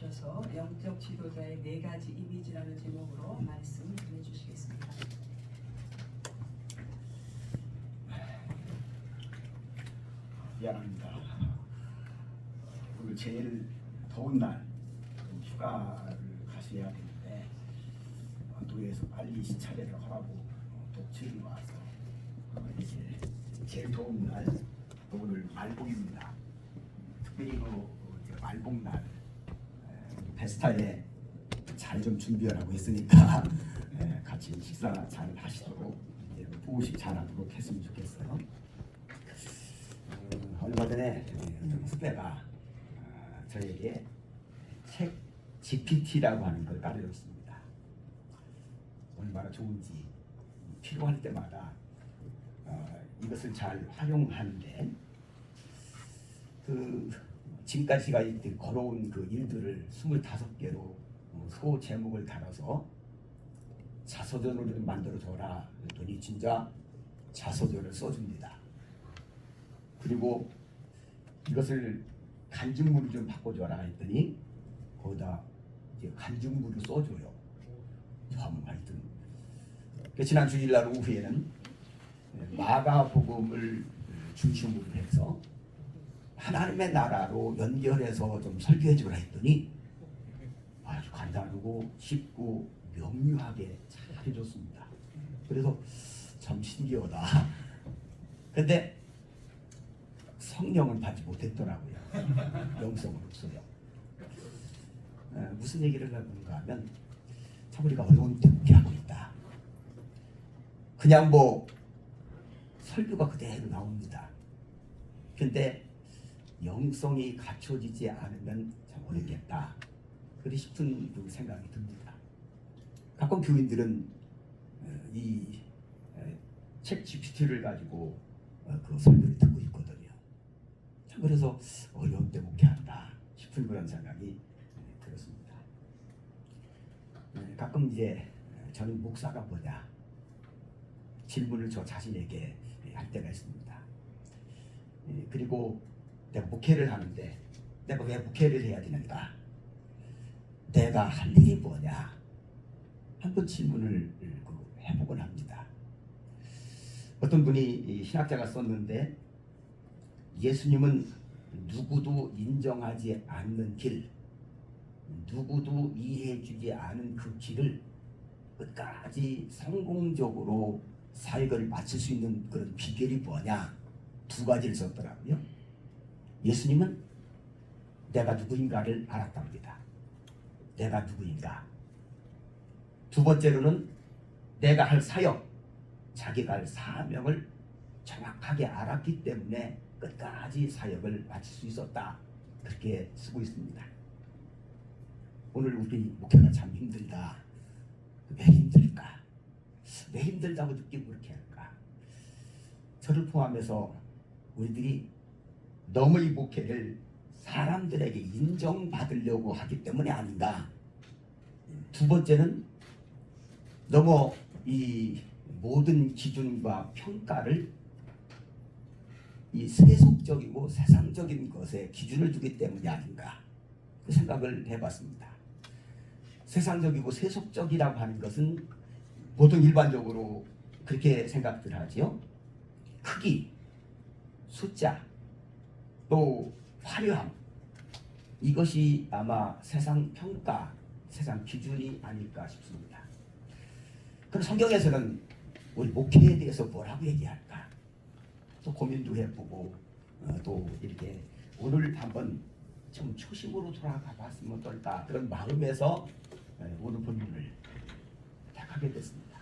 주셔서 영적 지도자의 4가지 이미지라는 제목으로 말씀 전해주시겠습니다. 미안합니다. 오늘 제일 더운 날 휴가를 가셔야 되는데 도에서 빨리 시차례를 하라고 독촉이 와서 이제 제일 더운 날 오늘 말복입니다. 특별히 이제 말복날 페스타에 잘 좀 준비하라고 했으니까 같이 식사 잘 하시도록 부으식 잘 하도록 했으면 좋겠어요. 얼마 전에 후배가 저에게 책 GPT라고 하는 걸 가르쳤습니다. 얼마나 좋은지 필요할 때마다 이것을 잘 활용하는데 지금까지 제가 걸어온 그 일들을 25개로 소 제목을 달아서 자서전으로 좀 만들어줘라 했더니 진짜 자서전을 써줍니다. 그리고 이것을 간증물을 좀 바꿔줘라 했더니 거기다 이제 간증물을 써줘요. 참 하여튼 지난 주일날 오후에는 마가복음을 중심으로 해서 하나님의 나라로 연결해서 좀 설교해주라 했더니 아주 간단하고 쉽고 명료하게 잘 해줬습니다. 그래서 참 신기하다. 근데 성령을 받지 못했더라고요. 영성은 없어요. 무슨 얘기를 하는가 하면 참 우리가 어려운 때 하고 있다. 그냥 설교가 그대로 나옵니다. 근데 영성이 갖춰지지 않으면 참 어렵겠다. 그리 싶은 생각이 듭니다. 가끔 교인들은 이 책 GPT를 가지고 그 설교를 듣고 있거든요. 참 그래서 어려운 때 목회한다 싶은 그런 생각이 들었습니다. 가끔 이제 저는 목사가 뭐냐 질문을 저 자신에게 할 때가 있습니다. 그리고 내가 목회를 하는데 내가 왜 목회를 해야 되는가? 내가 할 일이 뭐냐? 한번 질문을 해보곤 합니다. 어떤 분이 신학자가 썼는데 예수님은 누구도 인정하지 않는 길, 누구도 이해해주지 않은 그 길을 끝까지 성공적으로 사역을 마칠 수 있는 그런 비결이 뭐냐? 2가지를 썼더라고요. 예수님은 내가 누구인가를 알았답니다. 내가 누구인가. 2번째로는 내가 할 사역, 자기가 할 사명을 정확하게 알았기 때문에 끝까지 사역을 마칠 수 있었다. 그렇게 쓰고 있습니다. 오늘 우리 목회가 참 힘들다. 왜 힘들까? 왜 힘들다고 느끼고 그렇게 할까? 저를 포함해서 우리들이 너무 이 목회를 사람들에게 인정받으려고 하기 때문에 아닌가. 2번째는 너무 이 모든 기준과 평가를 이 세속적이고 세상적인 것에 기준을 두기 때문이 아닌가. 그 생각을 해봤습니다. 세상적이고 세속적이라고 하는 것은 보통 일반적으로 그렇게 생각들 하지요. 크기, 숫자, 또 화려함, 이것이 아마 세상 평가, 세상 기준이 아닐까 싶습니다. 그럼 성경에서는 우리 목회에 대해서 뭐라고 얘기할까? 또 고민도 해보고 또 이렇게 오늘 한번 좀 초심으로 돌아가 봤으면 어떨까 그런 마음에서 오늘 본문을 택하게 됐습니다.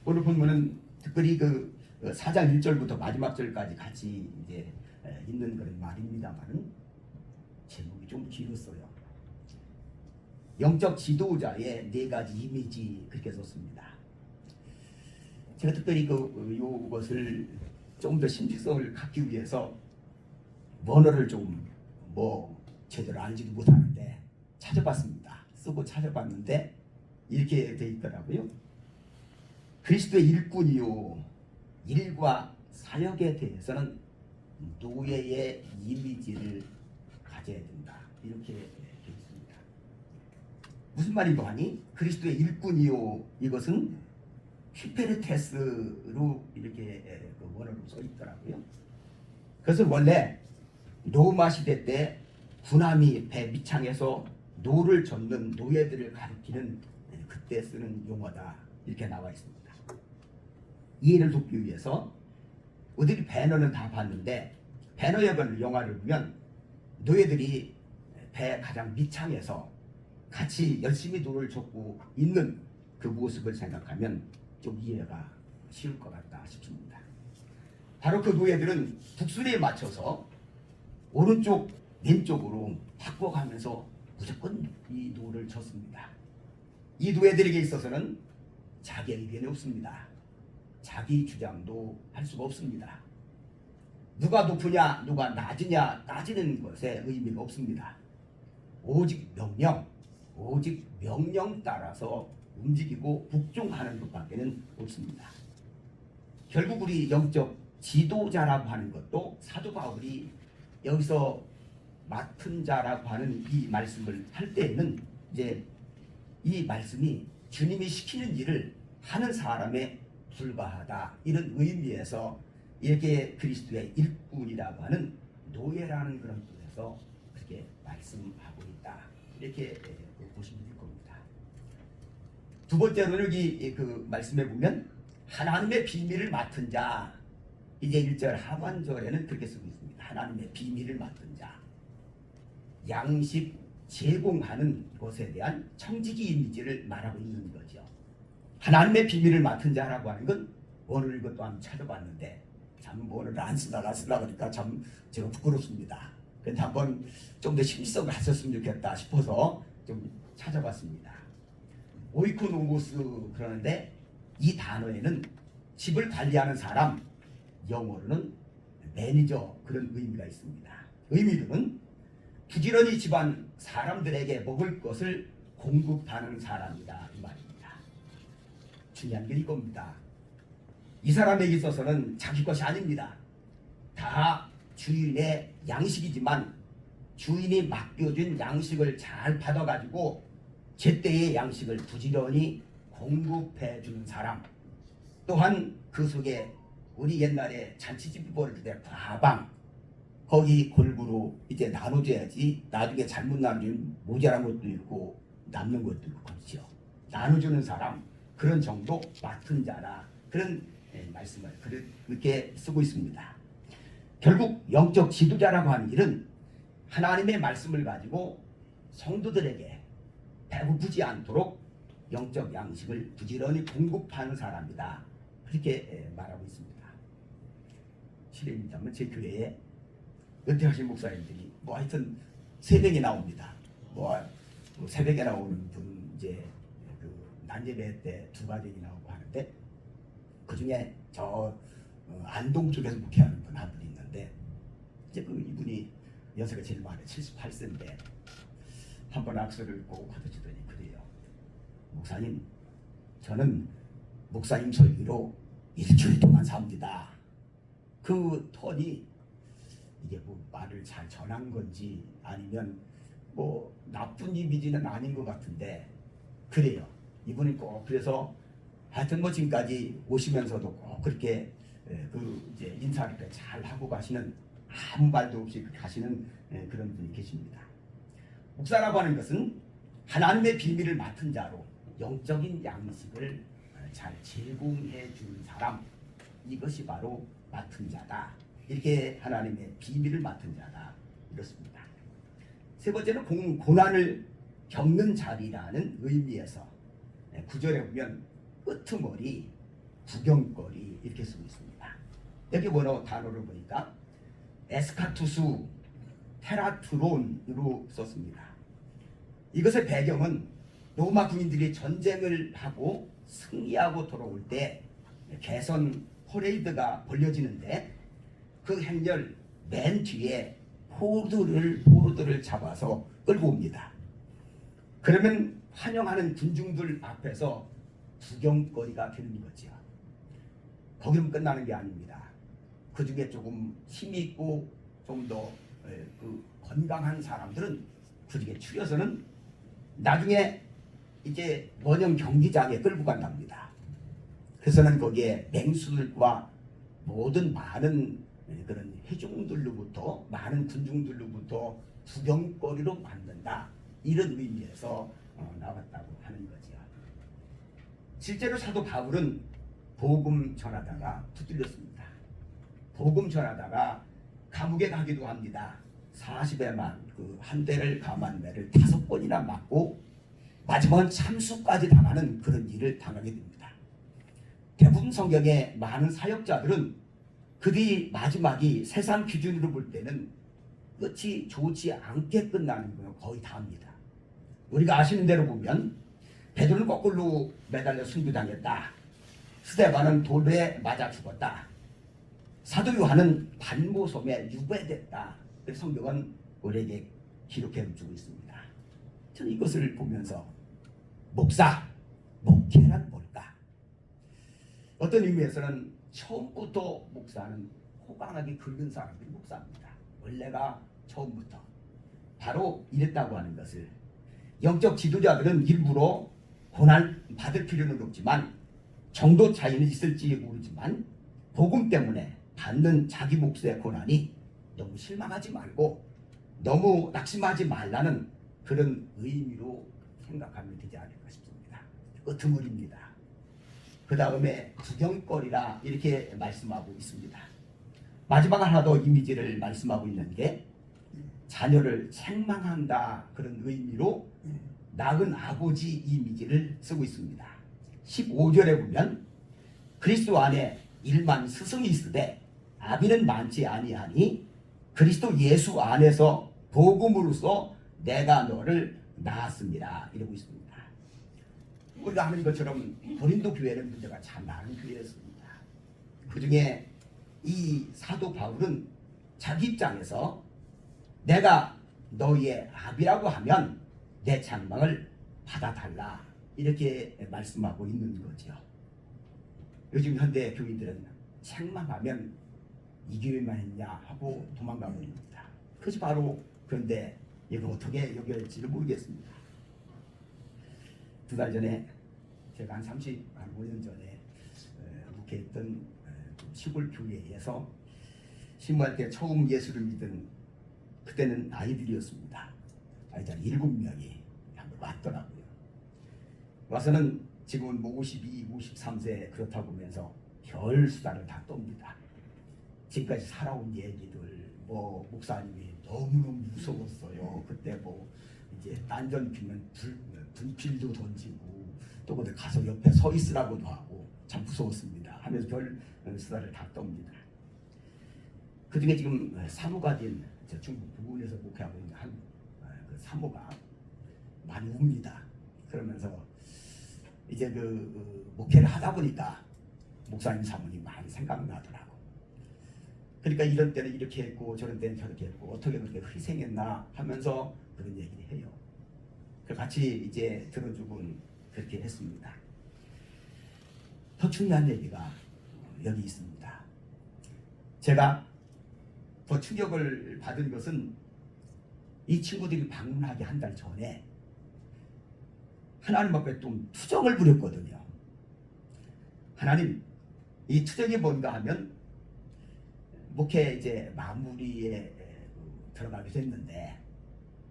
오늘 본문은 특별히 그 4장 1절부터 마지막 절까지 같이 이제 있는 그런 말입니다만은 제목이 좀 길었어요. 영적 지도자의 4가지 이미지 그렇게 썼습니다. 제가 특별히 이것을 좀 더 신빙성을 갖기 위해서 원어를 좀 제대로 알지도 못하는데 찾아봤습니다. 쓰고 찾아봤는데 이렇게 돼 있더라고요. 그리스도의 일꾼이요 일과 사역에 대해서는 노예의 이미지를 가져야 된다. 이렇게 돼 있습니다. 무슨 말인가 하니 그리스도의 일꾼이요 이것은 히페르테스로 이렇게 그 원어로 써 있더라고요. 그것은 원래 로마 시대 때 군함이 배 밑창에서 노를 젓는 노예들을 가리키는 그때 쓰는 용어다 이렇게 나와 있습니다. 이해를 돕기 위해서 우리들이 배너는 다 봤는데 배너 역을 영화를 보면 노예들이 배 가장 밑창에서 같이 열심히 노를 젓고 있는 그 모습을 생각하면 좀 이해가 쉬울 것 같다 싶습니다. 바로 그 노예들은 북수리에 맞춰서 오른쪽 왼쪽으로 바꿔가면서 무조건 이 노를 젓습니다. 이 노예들에게 있어서는 자기 의견이 없습니다. 자기 주장도 할 수가 없습니다. 누가 높으냐 누가 낮으냐 따지는 것에 의미가 없습니다. 오직 명령 따라서 움직이고 복종하는 것밖에는 없습니다. 결국 우리 영적 지도자라고 하는 것도 사도 바울이 여기서 맡은 자라고 하는 이 말씀을 할 때에는 이제 이 말씀이 주님이 시키는 일을 하는 사람에 불과하다 이런 의미에서 이렇게 그리스도의 일꾼이라고 하는 노예라는 그런 뜻에서 그렇게 말씀하고 있다 이렇게 보시면 될 겁니다. 두 번째로는 여기 그 말씀에 보면 하나님의 비밀을 맡은 자 이제 1절 하반절에는 그렇게 쓰고 있습니다. 하나님의 비밀을 맡은 자 양식 제공하는 것에 대한 청지기 이미지를 말하고 있는 거죠. 하나님의 비밀을 맡은 자라고 하는 건 오늘 이것도 한번 찾아봤는데 참 오늘 안 쓰다 그러니까 참 제가 부끄럽습니다. 그런데 한번 좀 더 심성을 하셨으면 좋겠다 싶어서 좀 찾아봤습니다. 오이코노모스 그러는데 이 단어에는 집을 관리하는 사람 영어로는 매니저 그런 의미가 있습니다. 의미로는 부지런히 집안 사람들에게 먹을 것을 공급하는 사람이다 이 말입니다. 중요한 게 이겁니다. 이 사람에게 있어서는 자기 것이 아닙니다. 다 주인의 양식이지만 주인이 맡겨준 양식을 잘 받아가지고 제때의 양식을 부지런히 공급해 주는 사람 또한 그 속에 우리 옛날에 잔치집 벌일 때 과방 거기 골고루 이제 나눠줘야지 나중에 잘못 나누면 모자란 것도 있고 남는 것도 있고 그렇죠. 나눠주는 사람 그런 정도 맡은 자라 그런 말씀을 그렇게 쓰고 있습니다. 결국 영적 지도자라고 하는 일은 하나님의 말씀을 가지고 성도들에게 배고프지 않도록 영적 양식을 부지런히 공급하는 사람이다 그렇게 말하고 있습니다. 실례입니다만 제 교회에 은퇴하신 목사님들이 뭐 하여튼 3명이 나옵니다. 뭐 새벽에 나오는 분 이제 그 난예배 때 2가족이 나오고 하는데 그 중에 저 안동 쪽에서 목회하는 분 한 분이 있는데 이제 그 이분이 연세가 제일 많아요. 78세인데 한번 악수를 꼭 하더니 그래요. 목사님 저는 목사님 설교로 일주일 동안 삽니다. 그 톤이 이게 뭐 말을 잘 전한 건지 아니면 뭐 나쁜 이미지는 아닌 것 같은데 그래요. 이분이 꼭 그래서 하여튼 뭐 지금까지 오시면서도 꼭 그렇게 그 이제 인사를 잘 하고 가시는 아무 말도 없이 가시는 그런 분이 계십니다. 목사라고 하는 것은 하나님의 비밀을 맡은 자로 영적인 양식을 잘 제공해 주는 사람 이것이 바로 맡은 자다. 이렇게 하나님의 비밀을 맡은 자다 이렇습니다. 세 번째는 고난을 겪는 자리라는 의미에서 9절에 보면 끄트머리, 구경거리 이렇게 쓰고 있습니다. 여기 원어 단어를 보니까 에스카투수, 테라트론으로 썼습니다. 이것의 배경은 로마 군인들이 전쟁을 하고 승리하고 돌아올 때 개선 퍼레이드가 벌려지는데 그 행렬 맨 뒤에 포로들을 잡아서 끌고 옵니다. 그러면 환영하는 군중들 앞에서 구경거리가 되는 거죠. 거기면 끝나는 게 아닙니다. 그 중에 조금 힘이 있고 좀 더 그 건강한 사람들은 그 중에 추려서는 나중에 이제 원형 경기장에 끌고 간답니다. 그래서는 거기에 맹수들과 모든 많은 그런 회중들로부터 많은 군중들로부터 구경거리로 만든다, 이런 의미에서 나왔다고 하는 거죠. 실제로 사도 바울은 복음 전하다가 붙들렸습니다. 복음 전하다가 감옥에 가기도 합니다. 40에만 그 한 대를 감한 매를 5번이나 맞고 마지막은 참수까지 당하는 그런 일을 당하게 됩니다. 대부분 성경의 많은 사역자들은 그들이 마지막이 세상 기준으로 볼 때는 끝이 좋지 않게 끝나는 거 거의 다 합니다. 우리가 아시는 대로 보면 베드로는 거꾸로 매달려 순교당했다. 스데반은 돌에 맞아 죽었다. 사도 요한은 반모섬에 유배됐다. 성경은 우리에게 기록해 주고 있습니다. 저는 이것을 보면서 목회란 뭘까? 어떤 의미에서는 처음부터 목사는 호강하기 긁은 사람들이 목사입니다. 원래가 처음부터 바로 이랬다고 하는 것을, 영적 지도자들은 일부러 고난 받을 필요는 없지만 정도 차이는 있을지 모르지만 복음 때문에 받는 자기 몫의 고난이 너무 실망하지 말고 너무 낙심하지 말라는 그런 의미로 생각하면 되지 않을까 싶습니다. 끄트머리입니다. 그 다음에 구경거리라 이렇게 말씀하고 있습니다. 마지막 하나 더 이미지를 말씀하고 있는 게 자녀를 책망한다, 그런 의미로 낳은 아버지 이미지를 쓰고 있습니다. 15절에 보면 그리스도 안에 일만 스승이 있으되 아비는 많지 아니하니 그리스도 예수 안에서 복음으로써 내가 너를 낳았습니다, 이러고 있습니다. 우리가 하는 것처럼 고린도 교회는 문제가 참 많은 교회였습니다. 그 중에 이 사도 바울은 자기 입장에서 내가 너희의 아비라고 하면 내 책망을 받아달라, 이렇게 말씀하고 있는 거죠. 요즘 현대 교인들은 책망하면 이 교회만 했냐 하고 도망가 버립니다. 그것이 바로, 그런데 이거 어떻게 여길지를 모르겠습니다. 2달 전에 제가 한 35년 전에 목회했던 시골 교회에서 신부할 때 처음 예수를 믿은, 그때는 아이들이었습니다. 아이들 7명이 한번 왔더라고요. 와서는 지금은 뭐 52, 53세 그렇다고 하면서 별 수다를 다 떱니다. 지금까지 살아온 얘기들, 뭐 목사님이 너무너무 무서웠어요. 그때 뭐 이제 딴전 피면 분필도 던지고 또 어디 가서 옆에 서 있으라고도 하고 참 무서웠습니다 하면서 별 수다를 다 떱니다. 그 중에 지금 사모가 된 중국 부근에서 목회하고 있는 그 사모가 많이 웁니다. 그러면서 이제 목회를 하다 보니까 목사님 사모님 많이 생각나더라고. 그러니까 이런 때는 이렇게 했고 저런 때는 저렇게 했고 어떻게 그렇게 희생했나 하면서 그런 얘기를 해요. 같이 이제 들어주곤 그렇게 했습니다. 더 중요한 얘기가 여기 있습니다. 제가 더 충격을 받은 것은 이 친구들이 방문하기 한 달 전에 하나님 앞에 좀 투정을 부렸거든요. 하나님, 이 투정이 뭔가 하면 목회 이제 마무리에 들어가게 됐는데,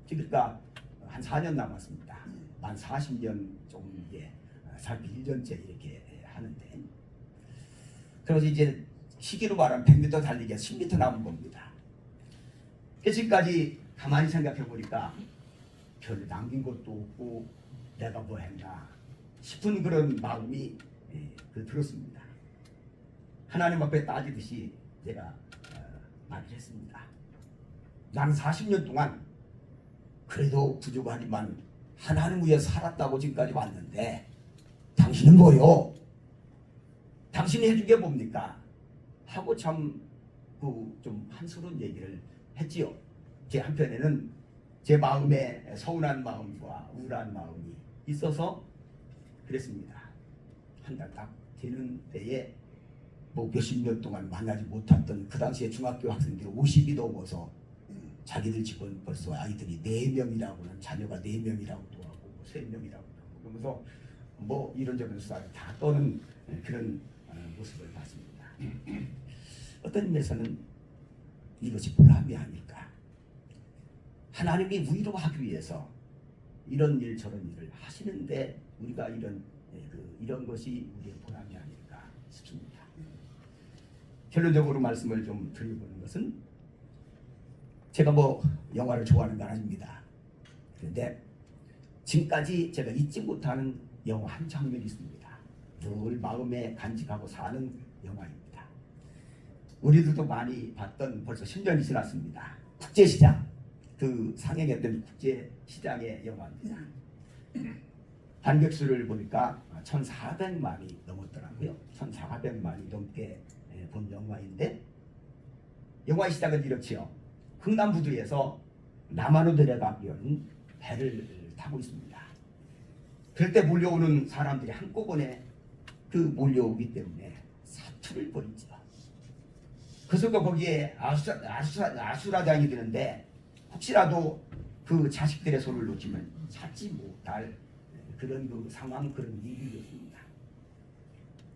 그러니까 한 4년 남았습니다. 만 40년 좀 이제 41년째 이렇게 하는데, 그래서 이제 시기로 말하면 100m 달리기에 10m 남은 겁니다. 지금까지 가만히 생각해 보니까 별로 남긴 것도 없고 내가 뭐 했나 싶은 그런 마음이 들었습니다. 하나님 앞에 따지듯이 제가 말을 했습니다. 나는 40년 동안 그래도 부족하지만 하나님 위해 살았다고 지금까지 왔는데 당신은 뭐요? 당신이 해준 게 뭡니까? 하고 참 좀 한스러운 얘기를 했지요. 제 한편에는 제 마음에 서운한 마음과 우울한 마음이 있어서 그랬습니다. 한 달 딱 되는 때에 뭐 몇십 년 동안 만나지 못했던 그 당시에 중학교 학생들이 50이 넘어서 자기들 집은 벌써 아이들이 4명이라고는, 자녀가 4명이라고도 하고 3명이라고도 하고 그러면서 뭐 이런저런 수다를 다 떠는 그런 모습을 봤습니다. 어떤 의미에서는 이것이 보람이 아닐까. 하나님이 위로하기 위해서 이런 일 저런 일을 하시는데 우리가 이런 것이 우리의 보람이 아닐까 싶습니다. 결론적으로 말씀을 좀 드려보는 것은 제가 뭐 영화를 좋아하는 건 아닙니다. 그런데 지금까지 제가 잊지 못하는 영화 한 장면이 있습니다. 늘 마음에 간직하고 사는 영화입니다. 우리들도 많이 봤던 벌써 10년이 지났습니다. 국제시장, 그 상영했던 국제시장의 영화입니다. 관객수를 보니까 1,400만이 넘었더라고요. 1,400만이 넘게 본 영화인데 영화의 시작은 이렇지요. 흥남부두에서 남한으로 내려가기 위한 배를 타고 있습니다. 그럴 때 몰려오는 사람들이 한꺼번에 몰려오기 때문에 사투를 벌이죠. 그래서 거기에 아수라장이 되는데 혹시라도 그 자식들의 손을 놓치면 찾지 못할 그런 상황, 그런 일이었습니다.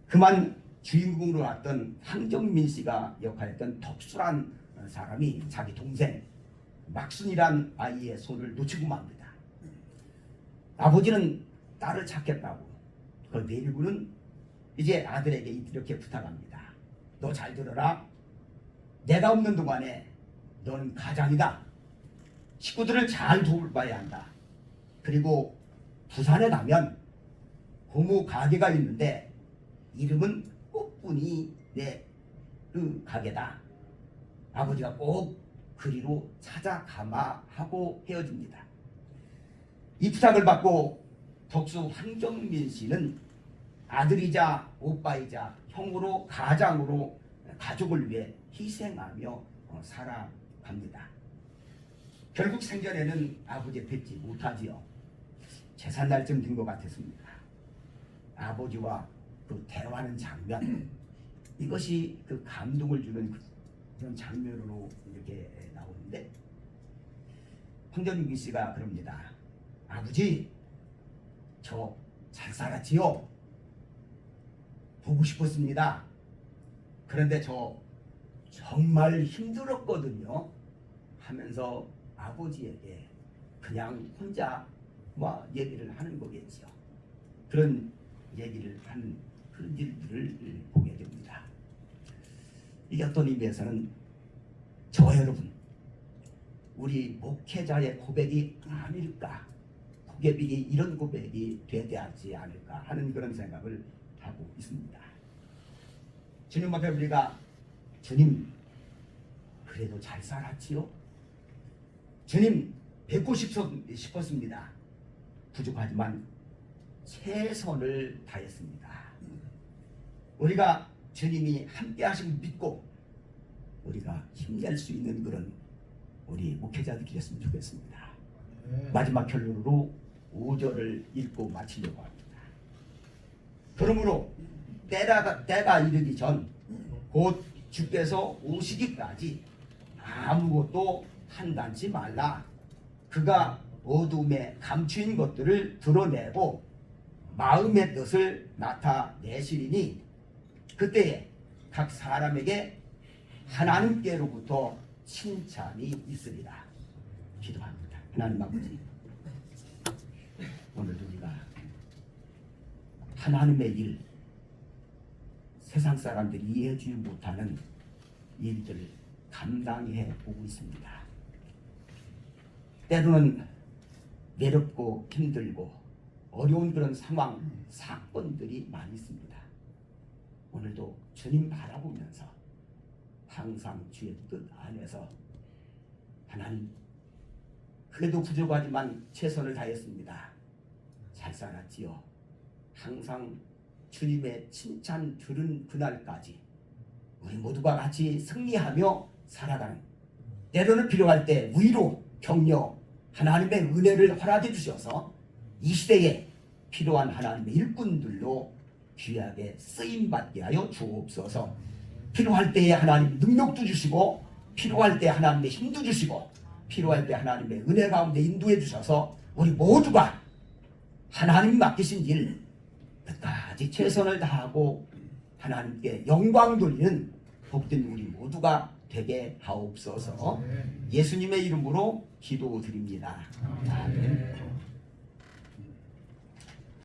그만 주인공으로 나왔던 황정민 씨가 역할했던 덕수란 사람이 자기 동생 막순이란 아이의 손을 놓치고 맙니다. 아버지는 딸을 찾겠다고. 그 내일부는 이제 아들에게 이렇게 부탁합니다. 너 잘 들어라. 내가 없는 동안에 너는 가장이다. 식구들을 잘 돌봐야 한다. 그리고 부산에 가면 고모 가게가 있는데 이름은 꽃분이 내 그 가게다. 아버지가 꼭 그리로 찾아가마 하고 헤어집니다. 이 부탁을 받고 덕수 황정민 씨는 아들이자 오빠이자 형으로 가장으로 가족을 위해 희생하며 살아갑니다. 결국 생전에는 아버지 뵙지 못하지요. 제삿날쯤 된 것 같았습니다. 아버지와 그 대화하는 장면, 이것이 그 감동을 주는 그런 장면으로 이렇게 나오는데 황정민 씨가 그럽니다. 아버지, 저 잘 살았지요? 보고 싶었습니다. 그런데 저 정말 힘들었거든요. 하면서 아버지에게 그냥 혼자 얘기를 하는 거겠죠. 그런 얘기를 하는 그런 일들을 보게 됩니다. 이게 어떤 의미에서는 저와 여러분, 우리 목회자의 고백이 아닐까, 고백이 이런 고백이 되지 않을까 하는 그런 생각을 하고 있습니다. 주님 앞에 우리가 주님 그래도 잘 살았지요? 주님 뵙고 싶었습니다. 부족하지만 최선을 다했습니다. 우리가 주님이 함께 하심을 믿고 우리가 힘낼 수 있는 그런 우리 목회자들이 됐으면 좋겠습니다. 마지막 결론으로 5절을 읽고 마치려고 합니다. 그러므로 때가 이르기 전 곧 주께서 오시기까지 아무것도 한단치 말라. 그가 어둠에 감추인 것들을 드러내고 마음의 뜻을 나타내시리니 그때에 각 사람에게 하나님께로부터 칭찬이 있으리라. 기도합니다. 하나님 아버지, 오늘도 우리가 하나님의 일, 세상 사람들이 이해해주지 못하는 일들을 감당해 보고 있습니다. 때로는 외롭고 힘들고 어려운 그런 상황, 사건들이 많이 있습니다. 오늘도 주님 바라보면서 항상 주의 뜻 안에서 하나님, 그래도 부족하지만 최선을 다했습니다. 잘 살았지요. 항상 주님의 칭찬 들은 그날까지 우리 모두가 같이 승리하며 살아가는, 때로는 필요할 때 위로, 격려, 하나님의 은혜를 허락해 주셔서 이 시대에 필요한 하나님의 일꾼들로 귀하게 쓰임받게 하여 주옵소서. 필요할 때에 하나님 능력도 주시고 필요할 때 하나님의 힘도 주시고 필요할 때 하나님의 은혜 가운데 인도해 주셔서 우리 모두가 하나님 맡기신 일 끝까지 최선을 다하고 하나님께 영광 돌리는 복된 우리 모두가 되게 하옵소서. 예수님의 이름으로 기도드립니다. 아멘.